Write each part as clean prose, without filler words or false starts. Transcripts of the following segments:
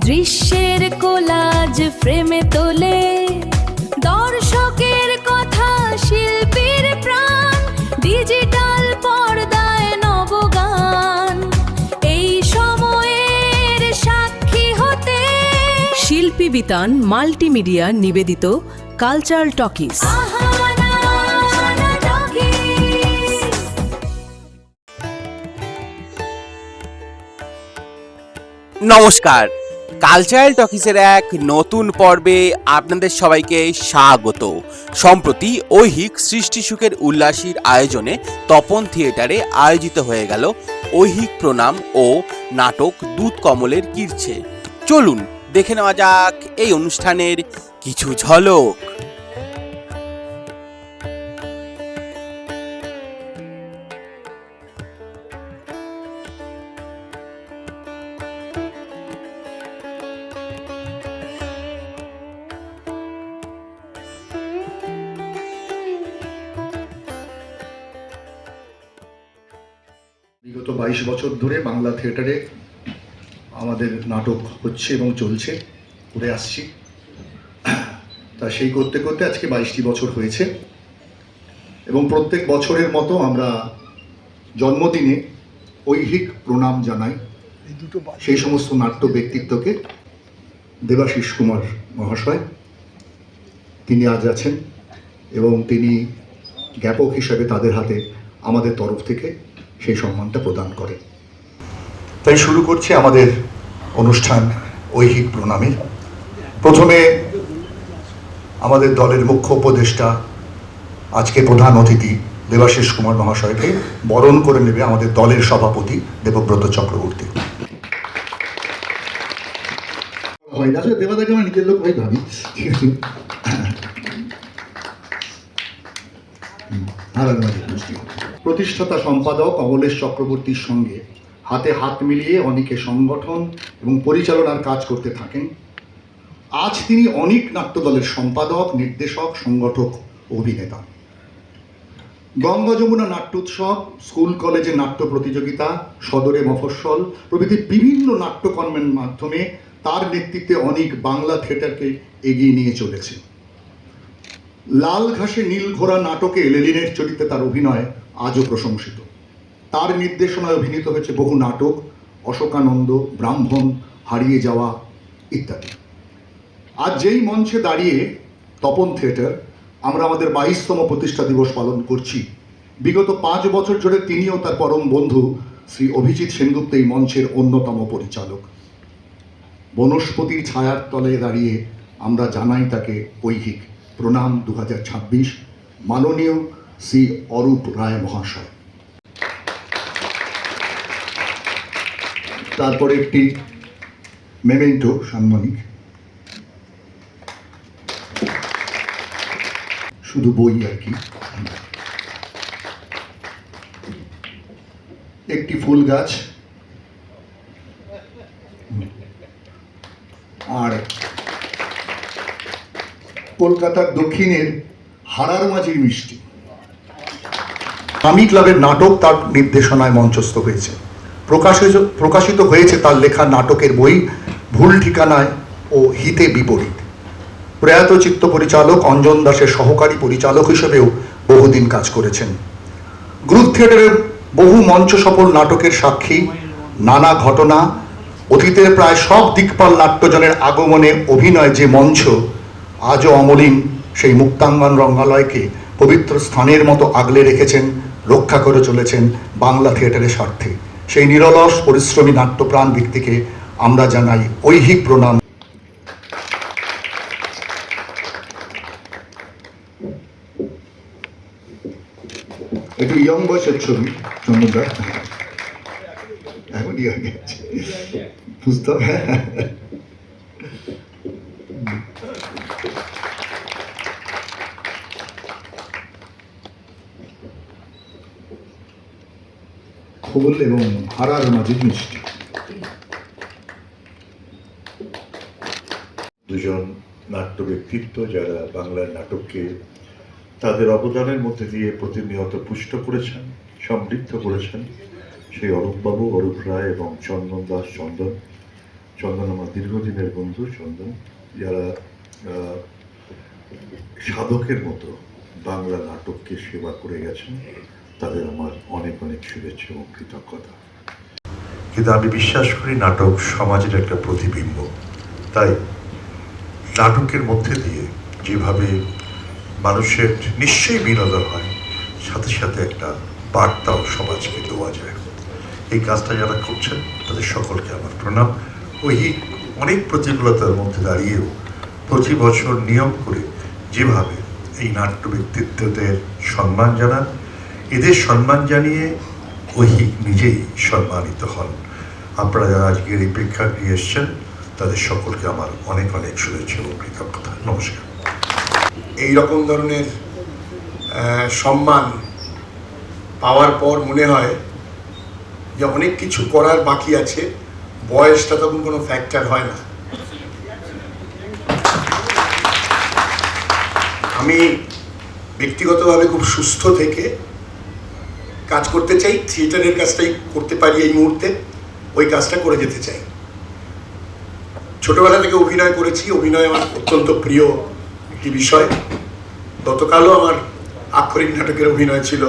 দৃশ্যের কোলাজ ফ্রেমে তোলে দর্শকের কথা, শিল্পীর প্রাণ, ডিজিটাল পর্দায় নবগান। এই সময়ের সাক্ষী হতে শিল্পী বিতান মাল্টিমিডিয়া নিবেদিত কালচারাল টকিজ। নমস্কার, কালচারাল টকিজের এক নতুন পর্বে আপনাদের সবাইকে স্বাগত। সম্প্রতি ঐহিক সৃষ্টি সুখের উল্লাসীর আয়োজনে তপন থিয়েটারে আয়োজিত হয়ে গেল ঐহিক প্রণাম ও নাটক দুধ কমলের কীর্ছে। চলুন দেখে নেওয়া যাক এই অনুষ্ঠানের কিছু ঝলক। বিগত 22 বছর ধরে বাংলা থিয়েটারে আমাদের নাটক হচ্ছে এবং চলছে, করে আসছি। তা সেই করতে করতে আজকে 22টি বছর হয়েছে এবং প্রত্যেক বছরের মতো আমরা জন্মদিনে ঐহিক প্রণাম জানাই সেই সমস্ত নাট্য ব্যক্তিত্বকে। দেবাশিস কুমার মহাশয় তিনি আজ আছেন এবং তিনি জ্ঞাপক হিসাবে তাদের হাতে আমাদের তরফ থেকে সেই সম্মানটা প্রদান করে। তাই শুরু করছি আমাদের অনুষ্ঠান ঐহিক প্রণামে। প্রথমে আমাদের দলের মুখ্য উপদেষ্টা, আজকে প্রধান অতিথি দেবাশিস কুমার মহাশয়কে বরণ করে নেবে আমাদের দলের সভাপতি দেবব্রত চক্রবর্তী। দেবাদাকে আমার নিজের লোক ভাই ভাবি, ঠিক আছে। প্রতিষ্ঠাতা সম্পাদক অমলেশ চক্রবর্তীর সঙ্গে হাতে হাত মিলিয়ে অনেকে সংগঠন এবং পরিচালনার কাজ করতে থাকেন। আজ তিনি অনেক নাট্যদলের সম্পাদক, নির্দেশক, সংগঠক, অভিনেতা। গঙ্গা যমুনা নাট্যোৎসব, স্কুল কলেজে নাট্য প্রতিযোগিতা, সদরে মফস্বল প্রভৃতি বিভিন্ন নাট্যকর্মের মাধ্যমে তার নেতৃত্বে অনেক বাংলা থিয়েটারকে এগিয়ে নিয়ে চলেছে। লাল ঘাসে নীল ঘোড়া নাটকে লেলিনের চরিত্রে তার অভিনয় আজও প্রশংসিত। তার নির্দেশনায় অভিনীত হয়েছে বহু নাটক, অশোকানন্দ, ব্রাহ্মণ, হারিয়ে যাওয়া ইত্যাদি। আজ যেই মঞ্চে দাঁড়িয়ে তপন থিয়েটার আমরা আমাদের 22তম প্রতিষ্ঠা দিবস পালন করছি, বিগত 5 বছর ধরে তিনিও তার পরম বন্ধু শ্রী অভিজিৎ সেনগুপ্ত এই মঞ্চের অন্যতম পরিচালক। বনস্পতির ছায়ার তলে দাঁড়িয়ে আমরা জানাই তাকে ঐহিক প্রণাম 2026, মাননীয় শ্রী অরূপ রায় মহাশয়। তারপরে একটি মেমেন্টো সাম্মানিক, শুধু বই আর কি, একটি ফুল গাছ, আর কলকাতার দক্ষিণের হারার মাঝির মিষ্টি। আমি ক্লাবের নাটক তার নির্দেশনায় মঞ্চস্থ হয়েছে, প্রকাশিত হয়েছে তার লেখা নাটকের বই ভুল ঠিকানায় ও হিতে বিপরীত। প্রয়াত চিত্ত পরিচালক অঞ্জন দাসের সহকারী পরিচালক হিসেবেও বহুদিন কাজ করেছেন। গ্রুপ থিয়েটারের বহু মঞ্চ সফল নাটকের সাক্ষী, নানা ঘটনা, অতীতের প্রায় সব দিকপাল নাট্যজনের আগমনে অভিনয় যে মঞ্চ, আজও অমলিন সেই মুক্তাঙ্গন রঙ্গালয়কে পবিত্র স্থানের মতো আগলে রেখেছেন, রক্ষা করে চলেছেন বাংলা থিয়েটারের স্বার্থে। সেই নিরলস পরিশ্রমী নাট্যপ্রাণ ব্যক্তিকে আমরা জানাই ঐহিক প্রণাম। একটু ইয়ং বয়সের ছবি, চন্দ্রদা এখন ইয়ং আছে বুঝতে হবে। খোল এবং হারার মাঝির মিষ্টি। দুজন নাট্য ব্যক্তিত্ব যারা বাংলার নাটককে তাদের অবদানের মধ্যে দিয়ে প্রতিনিয়ত পুষ্ট করেছেন, সমৃদ্ধ করেছেন, সেই অরূপবাবু, অরূপ রায় এবং চন্দন দাস চন্দন চন্দন আমার দীর্ঘদিনের বন্ধু। চন্দন যারা সাধকের মতো বাংলা নাটককে সেবা করে গেছেন, তাদের আমার অনেক অনেক শুভেচ্ছা এবং কৃতজ্ঞতা। কিন্তু আমি বিশ্বাস করি নাটক সমাজের একটা প্রতিবিম্ব, তাই নাটকের মধ্যে দিয়ে যেভাবে মানুষের নিশ্চয়ই বিনোদন হয়, সাথে সাথে একটা বার্তাও সমাজকে দেওয়া যায়। এই কাজটা যারা করছেন তাদের সকলকে আমার প্রণাম। ওই অনেক প্রতিকূলতার মধ্যে দাঁড়িয়েও প্রতি বছর নিয়ম করে যেভাবে এই নাট্য ব্যক্তিত্বদের সম্মান জানান, এদের সম্মান জানিয়ে ঐহিক নিজেই সম্মানিত হন। আপনারা যারা আজকের এই প্রেক্ষাগৃহে এসছেন তাদের সকলকে আমার অনেক অনেক শুভেচ্ছা এবং কৃতজ্ঞতা। নমস্কার। এই রকম ধরনের সম্মান পাওয়ার পর মনে হয় যে অনেক কিছু করার বাকি আছে, বয়সটা তখন কোনো ফ্যাক্টর হয় না। আমি ব্যক্তিগতভাবে খুব সুস্থ থেকে কাজ করতে চাই, থিয়েটারের কাজটাই করতে পারি এই মুহূর্তে, ওই কাজটা করে যেতে চাই। ছোটবেলা থেকে অভিনয় করেছি, অভিনয় আমার অত্যন্ত প্রিয় একটি বিষয়। গতকালও আমার আক্ষরিক নাটকের অভিনয় ছিল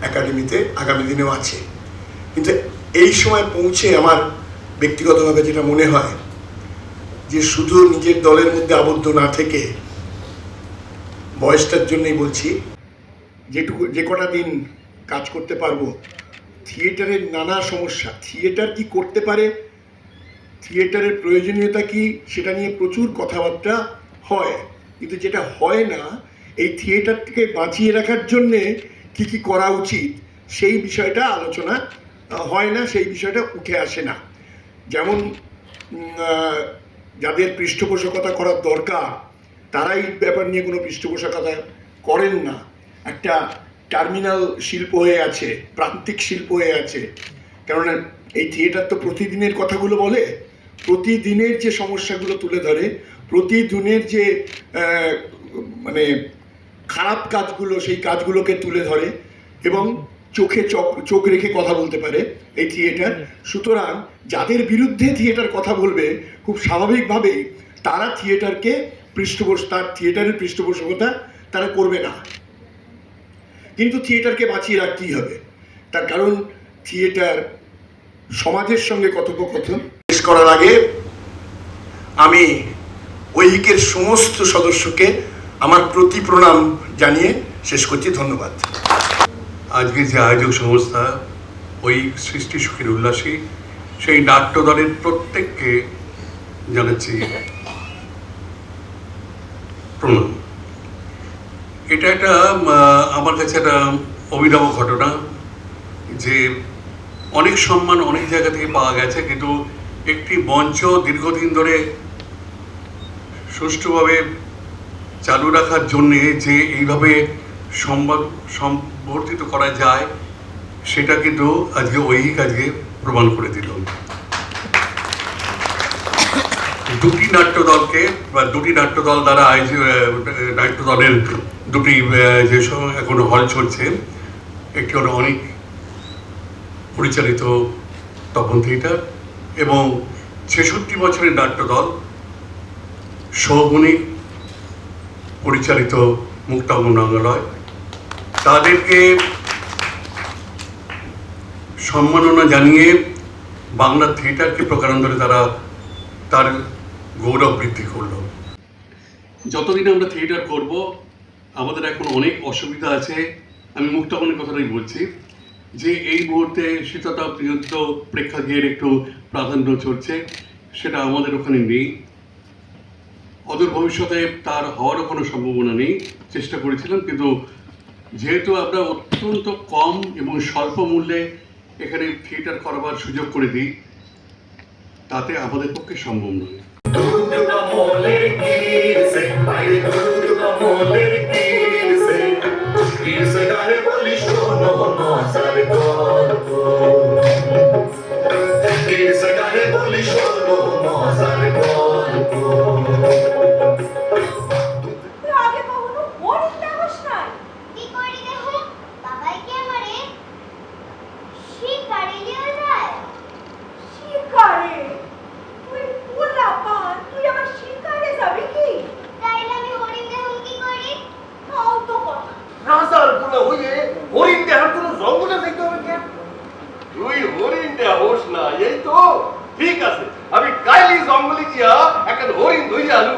একাডেমিতে, আগামী দিনেও আছে। কিন্তু এই সময় পৌঁছে আমার ব্যক্তিগতভাবে যেটা মনে হয় যে শুধু নিজের দলের মধ্যে আবদ্ধ না থেকে, বয়সটার জন্যই বলছি, যে কটা দিন কাজ করতে পারবো, থিয়েটারের নানা সমস্যা, থিয়েটার কি করতে পারে, থিয়েটারের প্রয়োজনীয়তা কি, সেটা নিয়ে প্রচুর কথাবার্তা হয়। কিন্তু যেটা হয় না, এই থিয়েটারটাকে বাঁচিয়ে রাখার জন্যে কি কি করা উচিত, সেই বিষয়টা আলোচনা হয় না, সেই বিষয়টা উঠে আসে না। যেমন যাদের পৃষ্ঠপোষকতা করার দরকার তারাই ব্যাপার নিয়ে কোনো পৃষ্ঠপোষকতা করেন না। একটা টার্মিনাল শিল্প হয়ে আছে, প্রান্তিক শিল্প হয়ে আছে। কেননা এই থিয়েটার তো প্রতিদিনের কথাগুলো বলে, প্রতিদিনের যে সমস্যাগুলো তুলে ধরে, প্রতিদিনের যে মানে খারাপ কাজগুলো, সেই কাজগুলোকে তুলে ধরে এবং চোখে চোখ রেখে কথা বলতে পারে এই থিয়েটার। সুতরাং যাদের বিরুদ্ধে থিয়েটার কথা বলবে, খুব স্বাভাবিকভাবেই তারা থিয়েটারকে তার থিয়েটারের পৃষ্ঠপোষকতা তারা করবে না। কিন্তু থিয়েটারকে বাঁচিয়ে রাখতেই হবে, তার কারণ থিয়েটার সমাজের সঙ্গে কথোপকথন। শেষ করার আগে আমি ঐহিকের সমস্ত সদস্যকে আমার প্রতি প্রণাম জানিয়ে শেষ করছি। ধন্যবাদ। আজকে যে আয়োজক সংস্থা ওই সৃষ্টি সুখের উল্লাসী, সেই নাট্য দলের প্রত্যেককে জানাচ্ছি প্রণাম। এটা একটা আমার কাছে একটা অভিনব ঘটনা যে অনেক সম্মান অনেক জায়গা থেকে পাওয়া গেছে, কিন্তু একটি মঞ্চ দীর্ঘদিন ধরে সুষ্ঠুভাবে চালু রাখার জন্যে যে এইভাবে সম্বর্ধিত করা যায়, সেটা কিন্তু আজকে ঐহিক আজকে প্রমাণ করে দিল। দুটি নাট্যদলকে বা দুটি নাট্যদল দ্বারা নাট্যদলের দুটি যে এখনো হল চলছে, একটি হলো অনেক পরিচালিত তপন থিয়েটার এবং ৬৬ বছরের নাট্যদল সৌমনিক পরিচালিত মুক্তাঙ্গন রঙ্গালয়। তাদেরকে সম্মাননা জানিয়ে বাংলা থিয়েটারকে প্রকারান্তরে তারা তার গৌরব বৃদ্ধি করল। যতদিন আমরা থিয়েটার করব, আমাদের এখন অনেক অসুবিধা আছে। আমি মুক্তাঙ্গনের কথাটাই বলছি যে এই মুহূর্তে শীততাপ নিয়ন্ত্রিত প্রেক্ষাগৃহের একটু প্রাধান্য চলছে, সেটা আমাদের ওখানে নেই। অদূর ভবিষ্যতে তার হওয়ারও কোনো সম্ভাবনা নেই। চেষ্টা করেছিলাম, কিন্তু যেহেতু আমরা অত্যন্ত কম এবং স্বল্প মূল্যে এখানে থিয়েটার করবার সুযোগ করে দিই, তাতে আমাদের পক্ষে সম্ভব নয়। শিকারে তুই হরিণ দেখার জন্য জঙ্গলে যাইতে হবে কেন? তুই হরিণটা হোস না, এই তো ঠিক আছে, আমি কাইলি জঙ্গলে গিয়া একটা হরিণ ধরে আনু।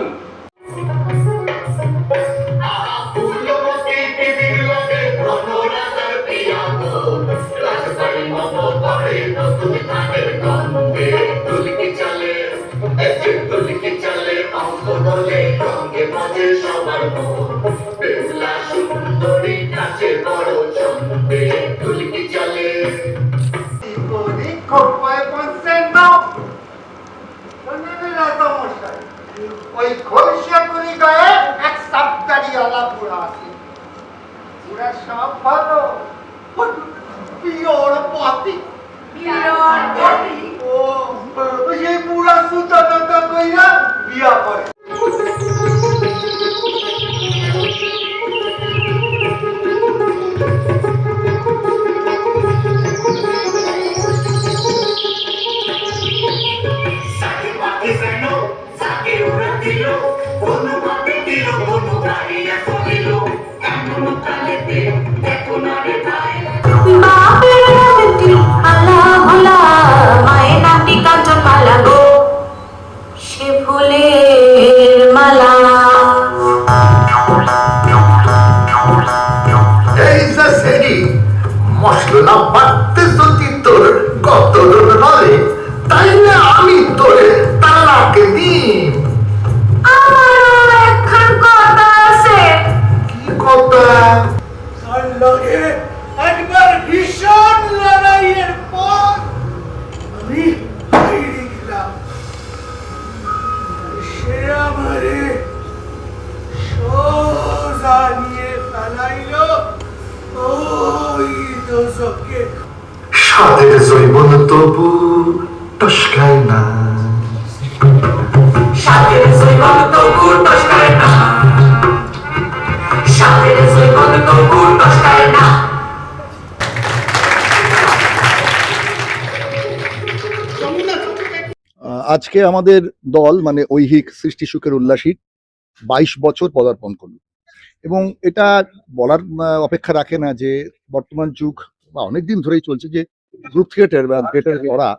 ওই খলসা করি গায়ে এক সাবতারি আলা পুরা আছে, পুরা সব ভালো পিওর পাতি ও সেই পুরা সুতাটা কইরা বিয়া করে। বাপের নামটি আলা ভোলা, মায়ের নামটি কাঞ্চনমালা গো, সে ফুলের মালা। এই যে সেরি মশলা বাটতে যদি তোর কত নয়, তাইলে আমি তোরে তালাকে দিই। আমারও একখান কথা আছে। কি কথা? তার লগে একবার ভীষণ লড়াইয়ের পর আমি হারিয়ে গেলাম, সে আমারে সোজা নিয়ে ফেলাইল ওই দোজকে। সাদের জৈবন তবু টসকায় না, সাদের জৈবন তবু টসকায় না, সাদের জৈবন তবু টসকায় না। আজকে আমাদের দল মানে ঐহিক সৃষ্টি সুখের উল্লাসী 22 বছর পদার্পণ করল, এবং এটা বলার অপেক্ষা রাখে না যে বর্তমান যুগ বা অনেকদিন ধরেই চলছে যে গ্রুপ থিয়েটার বা থিয়েটার করা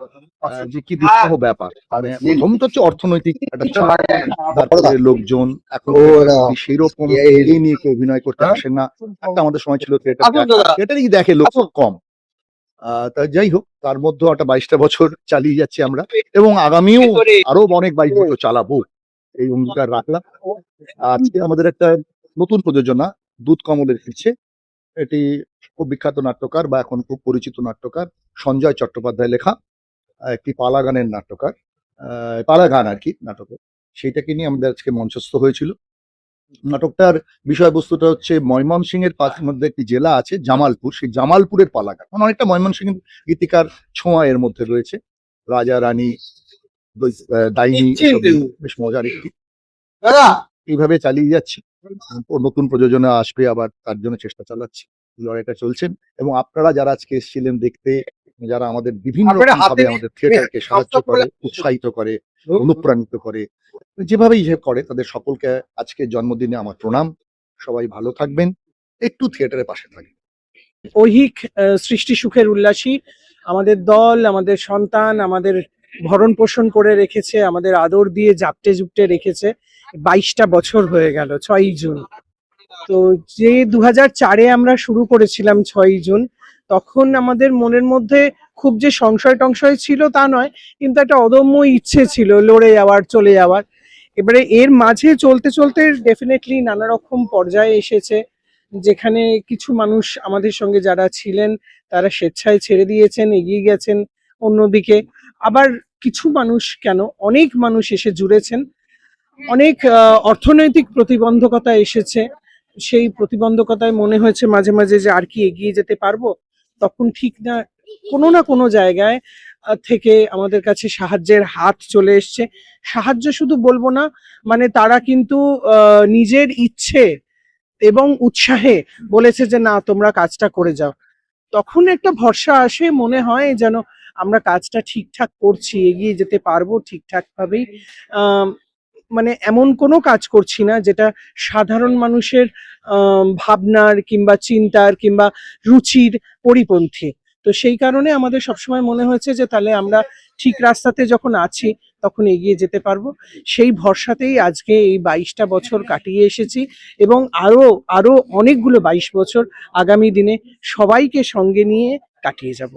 যে কি দুঃসহ ব্যাপার। মানে প্রথম তো হচ্ছে অর্থনৈতিক একটা চাপ, তারপরে লোকজন এখন সেই রকম এই নিয়ে কেউ অভিনয় করতে আসে না। একটা আমাদের সময় ছিল থিয়েটারই দেখে লোক খুব কম। তা যাই হোক, তার মধ্যে একটা 22টা বছর চালিয়ে যাচ্ছি আমরা, এবং আগামীও আরো অনেক 22 বছর চালাবো এই অঙ্গীকার রাখলাম। আজকে আমাদের একটা নতুন প্রযোজনা দুধ কমলের ফিরছে। এটি খুব বিখ্যাত নাট্যকার বা এখন খুব পরিচিত নাট্যকার সঞ্জয় চট্টোপাধ্যায় লেখা একটি পালা গানের নাট্যকার, পালা গান আর কি নাটকের, সেইটাকে নিয়ে আমাদের আজকে মঞ্চস্থ হয়েছিল। নাটকটার বিষয়বস্তুটা হচ্ছে ময়মনসিংহের মধ্যে একটি জেলা আছে জামালপুর, সেই জামালপুরের পালা গান, মানে অনেকটা ময়মনসিংহের গীতিকার ছোঁয়া এর মধ্যে রয়েছে। রাজা রানী ডাইনি, বেশ মজার একটি, এইভাবে চালিয়ে যাচ্ছি। নতুন প্রযোজনা আসবে আবার, তার জন্য চেষ্টা চালাচ্ছি, লড়াইটা চলছেন। এবং আপনারা যারা আজকে এসেছিলেন দেখতে, যারা আমাদের বিভিন্ন ভাবে আমাদের থিয়েটারকে সাহায্য করে, উৎসাহিত করে, অনুপ্রাণিত করে, যেভাবেই করে, তাদের সকলকে আজকে জন্মদিনে আমার প্রণাম। সবাই ভালো থাকবেন, একটু থিয়েটারের পাশে থাকবেন। ঐহিক সৃষ্টি সুখের উল্লাসী আমাদের দল, আমাদের সন্তান, আমাদের ভরণ পোষণ করে রেখেছে, আমাদের আদর দিয়ে জাপটে জুপটে রেখেছে। 22টা বছর হয়ে গেল 6ই জুন। তো যে 2004-এ আমরা শুরু করেছিলাম 6ই জুন, তখন আমাদের মনের মধ্যে খুব যে সংশয় টংশয় ছিল তা নয়, কিন্তু একটা অদম্য ইচ্ছে ছিল লড়ে যাওয়ার, চলে যাওয়ার। এবারে এর মাঝে চলতে চলতে ডেফিনেটলি নানা রকম পর্যায়ে এসেছে, যেখানে কিছু মানুষ আমাদের সঙ্গে যারা ছিলেন তারা স্বেচ্ছায় ছেড়ে দিয়েছেন, এগিয়ে গেছেন অন্যদিকে। আবার কিছু মানুষ কেন, অনেক মানুষ এসে জুড়েছেন। অনেক অর্থনৈতিক প্রতিবন্ধকতা এসেছে, সেই প্রতিবন্ধকতায় মনে হয়েছে মাঝে মাঝে যে আর কি এগিয়ে যেতে পারবো। তখন ঠিক না কোনো জায়গায় থেকে আমাদের কাছে সাহায্যের হাত চলে এসছে। সাহায্য শুধু বলবো না, মানে তারা কিন্তু নিজের ইচ্ছে এবং উৎসাহে বলেছে যে না, তোমরা কাজটা করে যাও। তখন একটা ভরসা আসে, মনে হয় যেন আমরা কাজটা ঠিকঠাক করছি, এগিয়ে যেতে পারবো ঠিকঠাক ভাবেই। মানে এমন কোনো কাজ করছি না যেটা সাধারণ মানুষের ভাবনার কিংবা চিন্তার কিংবা রুচির পরিপন্থী। তো সেই কারণে আমাদের সবসময় মনে হয়েছে যে তাহলে আমরা ঠিক রাস্তাতে যখন আছি তখন এগিয়ে যেতে পারবো। সেই ভরসাতেই আজকে এই 22টা বছর কাটিয়ে এসেছি এবং আরো আরো অনেকগুলো 22 বছর আগামী দিনে সবাইকে সঙ্গে নিয়ে কাটিয়ে যাব।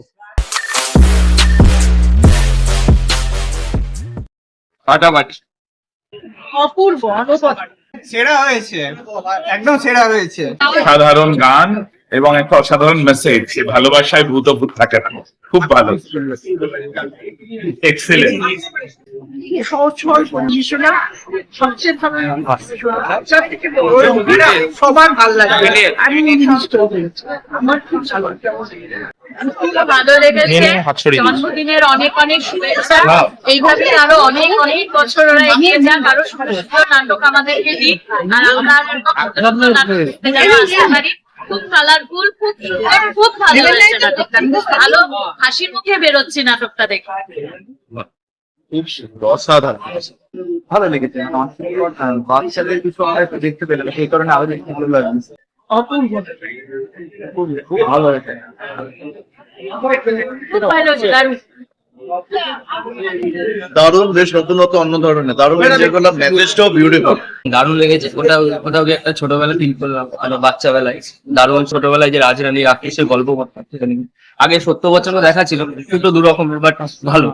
অপূর্ব, সেরা হয়েছে, একদম সেরা হয়েছে। সাধারণ গান এবং একটা অসাধারণ মেসেজ, ভালোবাসায় ভূত থাকে না। খুব ভালো, এক্সেলেন্ট। সহজ সরল পরিবেশনা, সবচেয়ে ভালো সবার ভালো লাগে। আমি আমার খুব ভালো লেগেছে। জন্মদিনের অনেক অনেক শুভেচ্ছা। এইভাবে আরো অনেক অনেক বছর ওরা এগিয়ে যাক, আরো সুন্দর নাটক আমাদেরকে দিক, আর আমরা আসতে পারি। খুব কালারফুল, খুব সুন্দর, খুব ভালো হয়েছে নাটকটা। খুব ভালো হাসির মুখে বেরোচ্ছি নাটকটা দেখে। খুব সুন্দর, অসাধারণ। ভালো লেগেছে, বাচ্চাদের কিছু আমরা একটু দেখতে পেলাম, সেই কারণে আরো দেখতে ভালো লাগছে। অপূর্ব, খুব ভালো হয়েছে। খুব ভালো হয়েছে, দারুণ। দারুণ, বেশ নতুন নতুন অন্য ধরনের দারুণ, যেগুলো মেসেজটাও বিউটিফুল। দারুণ লেগেছে, ওটাও একটা ছোটবেলা ফিল করলাম, বাচ্চাবেলায় দারুণ। ছোটবেলায় যে রাজরানী রাকেশের গল্প করতাম, সেখানে আগে 70 বছরও দেখা ছিল, একটু দু রকমের, বাট ভালো।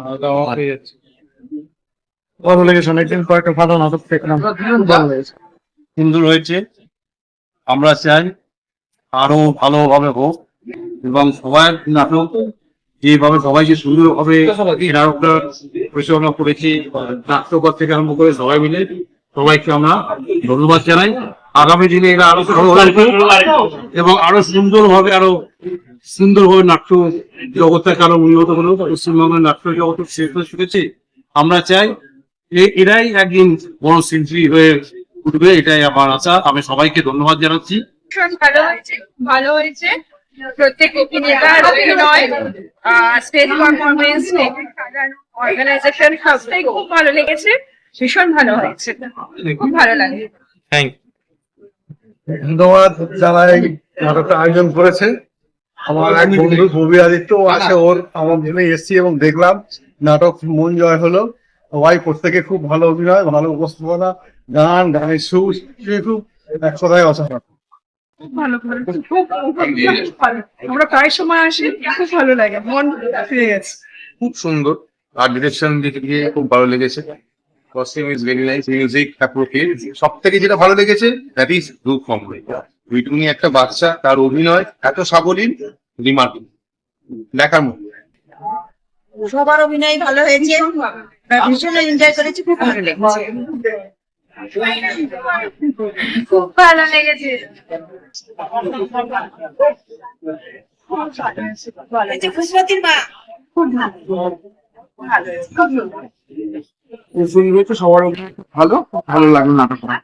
ভালো লেগেছে, অনেকদিন পর একটা ভালো নাটক দেখলাম, ভালো লেগেছে। সুন্দর হয়েছে। আমরা চাই আরো ভালোভাবে হোক এবং সবাই নাটক যেভাবে সবাইকে সুন্দরভাবে নাটকটা পরিচালনা করেছি, নাট্যকর থেকে আরম্ভ করে সবাই মিলে সবাইকে আমরা ধন্যবাদ জানাই। আগামী দিনে এরা আরো ভালো লাগবে এবং আরো সুন্দরভাবে নাট্য জগৎটাকে আরো উন্নত হলো। পশ্চিমবঙ্গের নাট্য জগৎ শেষ হয়ে চলেছে। আমরা চাই এরাই একদিন বড় শিল্পী হয়ে উঠবে, এটাই আমার আশা। আমি সবাইকে ধন্যবাদ জানাচ্ছি। ভালো হয়েছে, ভালো হয়েছে। প্রত্যেক অভিনেতার অভিনয়, স্টেজ পারফরমেন্স, অর্গানাইজেশন সবটাই খুব ভালো লেগেছে। ভীষণ ভালো হয়েছে, খুব ভালো লাগে। ধন্যবাদ যারা এই নাটকটা আয়োজন করেছে। আমার এক বন্ধু ববি আদিত্য আছে, ওর আমার জন্য এসছি এবং দেখলাম নাটক মন জয় হলো। সবাই প্রত্যেকে খুব ভালো অভিনয়, ভালো উপস্থাপনা, গানের সুর, খুব এক কথায় অসাধারণ। ভালো ভালো, খুব ভালো। আমরা প্রায় সময় আসি, খুব ভালো লাগে, মন ফিরে গেছে। খুব সুন্দর, আর ডিরেকশন দিকে গিয়ে খুব ভালো লেগেছে। Costume is very nice, music appropriate. সব থেকে যেটা ভালো লেগেছে দ্যাট ইজ রূপ কমপ্লিট। টুইটুনি একটা বাচ্চা, তার অভিনয় এত সাবলীল, রিমার্কেবল, দেখার মতো। সবার অভিনয় ভালো হয়েছে, ভীষণ এনজয় করেছি, খুব ভালো লেগেছে। খুব ভালো লেগেছে। খুশমতির মা খুব ভালো, সবার ভালো, ভালো লাগলো নাটকটা।